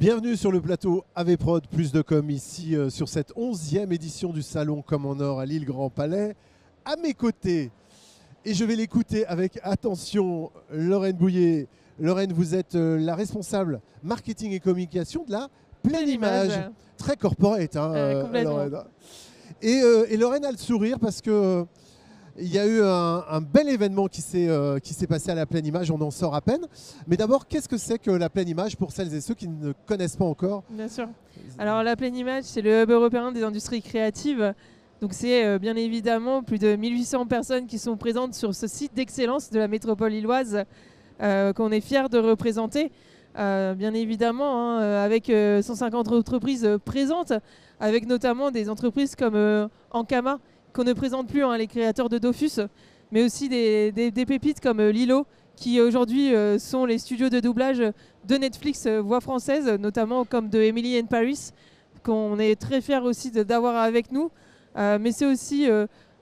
Bienvenue sur le plateau AVProd, plus de com ici sur cette 11e édition du Salon Comme en Or à Lille Grand Palais. À mes côtés, et je vais l'écouter avec attention, Lorraine Bouillet. Lorraine, vous êtes la responsable marketing et communication de la Pleine Image. Très corporate, hein, complètement. Lorraine. Et Lorraine a le sourire parce que il y a eu un bel événement qui s'est passé à la Pleine Image, on en sort à peine. Mais d'abord, qu'est-ce que c'est que la Pleine Image pour celles et ceux qui ne connaissent pas encore? Bien sûr. Alors la Pleine Image, c'est le hub européen des industries créatives. Donc c'est bien évidemment plus de 1800 personnes qui sont présentes sur ce site d'excellence de la métropole lilloise qu'on est fiers de représenter. Bien évidemment, hein, avec 150 entreprises présentes, avec notamment des entreprises comme Ankama, qu'on ne présente plus, hein, les créateurs de Dofus, mais aussi des pépites comme Lilo, qui aujourd'hui sont les studios de doublage de Netflix voix française, notamment comme de Emily in Paris, qu'on est très fiers aussi d'avoir avec nous. Mais c'est aussi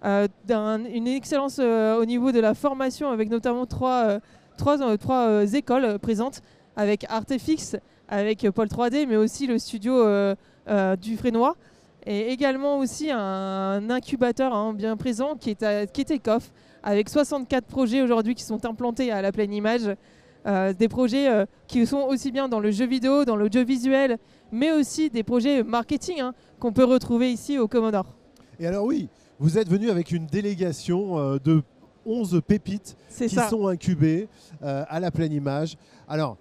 une excellence au niveau de la formation, avec notamment trois écoles présentes, avec Artefix, avec Pôle 3D, mais aussi le studio du Frénois. Et également aussi un incubateur bien présent qui est Ecoff, avec 64 projets aujourd'hui qui sont implantés à la Pleine Image. Des projets qui sont aussi bien dans le jeu vidéo, dans l'audiovisuel, mais aussi des projets marketing qu'on peut retrouver ici au Comme en Or. Et alors oui, vous êtes venu avec une délégation de 11 pépites qui sont incubées à la Pleine Image. Alors,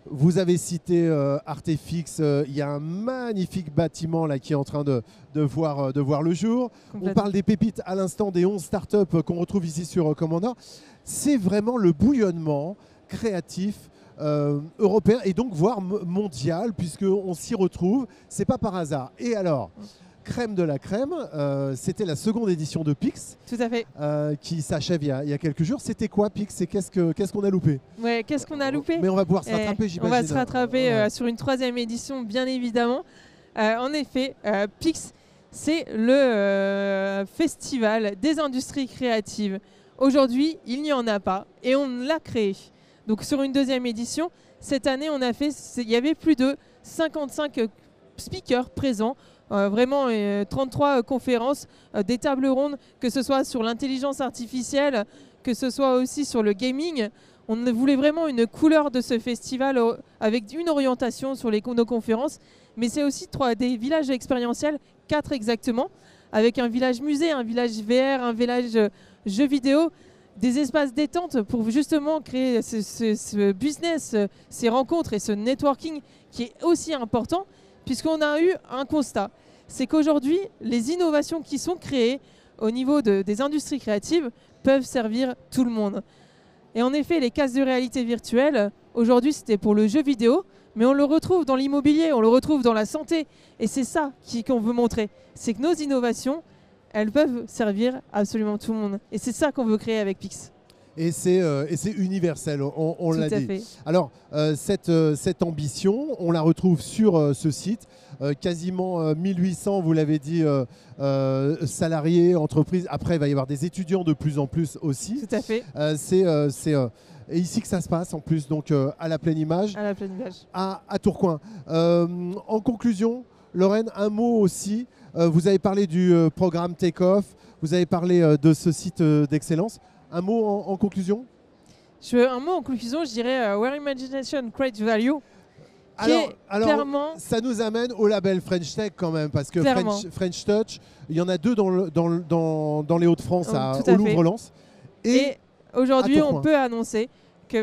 vous avez cité Artefix, il y a un magnifique bâtiment là, qui est en train de voir le jour. On parle des pépites à l'instant, des 11 startups qu'on retrouve ici sur Comme en Or. C'est vraiment le bouillonnement créatif européen et donc voire mondial, puisqu'on s'y retrouve. C'est pas par hasard. Et alors, crème de la crème, c'était la seconde édition de Pix. Tout à fait. Qui s'achève il y a quelques jours. C'était quoi Pix et qu'est-ce qu'on a loupé? Ouais, qu'est-ce qu'on a loupé? Mais on va pouvoir se rattraper, j'imagine. On va se rattraper sur une 3e édition, bien évidemment. En effet, Pix, c'est le festival des industries créatives. Aujourd'hui, il n'y en a pas et on l'a créé. Donc sur une 2e édition, cette année, il y avait plus de 55 speakers présents. Vraiment 33 conférences, des tables rondes, que ce soit sur l'intelligence artificielle, que ce soit aussi sur le gaming. On voulait vraiment une couleur de ce festival avec une orientation sur nos conférences. Mais c'est aussi des villages expérientiels, 4 exactement, avec un village musée, un village VR, un village jeux vidéo, des espaces détente pour justement créer ce business, ces rencontres et ce networking qui est aussi important, puisqu'on a eu un constat. C'est qu'aujourd'hui, les innovations qui sont créées au niveau des industries créatives peuvent servir tout le monde. Et en effet, les casques de réalité virtuelle, aujourd'hui, c'était pour le jeu vidéo, mais on le retrouve dans l'immobilier, on le retrouve dans la santé. Et c'est ça qu'on veut montrer. C'est que nos innovations, elles peuvent servir absolument tout le monde. Et c'est ça qu'on veut créer avec Pix. Et c'est universel, on l'a dit. Fait. Alors, cette ambition, on la retrouve sur ce site. Quasiment 1800, vous l'avez dit, salariés, entreprises. Après, il va y avoir des étudiants de plus en plus aussi. Tout à fait. C'est ici que ça se passe, en plus, donc à la Pleine Image. À la Pleine Image. À Tourcoing. En conclusion, Lorraine, un mot aussi. Vous avez parlé du programme Take-Off. Vous avez parlé de ce site d'excellence. Un mot en conclusion? Un mot en conclusion, je dirais Where Imagination Creates Value. Alors, clairement, ça nous amène au label French Tech quand même, parce que French Touch, il y en a 2 dans les Hauts-de-France, au Louvre-Lens. Et aujourd'hui, on peut annoncer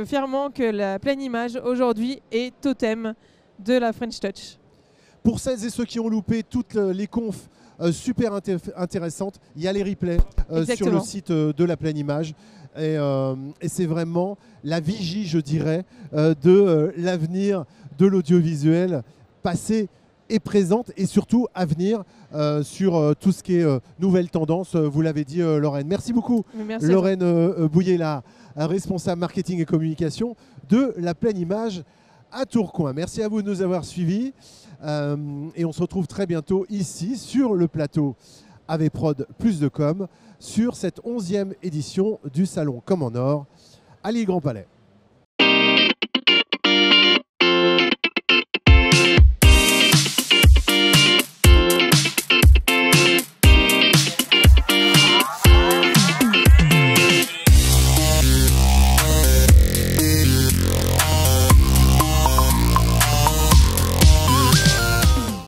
fièrement que la Pleine Image aujourd'hui est totem de la French Touch. Pour celles et ceux qui ont loupé toutes les confs super intéressantes, il y a les replays sur le site de la Pleine Image. Et c'est vraiment la vigie, je dirais, de l'avenir de l'audiovisuel passé et présente, et surtout à venir sur tout ce qui est nouvelles tendances. Vous l'avez dit, Lorraine. Merci beaucoup, Lorraine Bouillet, la responsable marketing et communication de la Pleine Image à Tourcoing. Merci à vous de nous avoir suivis. Et on se retrouve très bientôt ici sur le plateau AVProd plus de com sur cette 11e édition du Salon Comme en Or à Lille Grand Palais.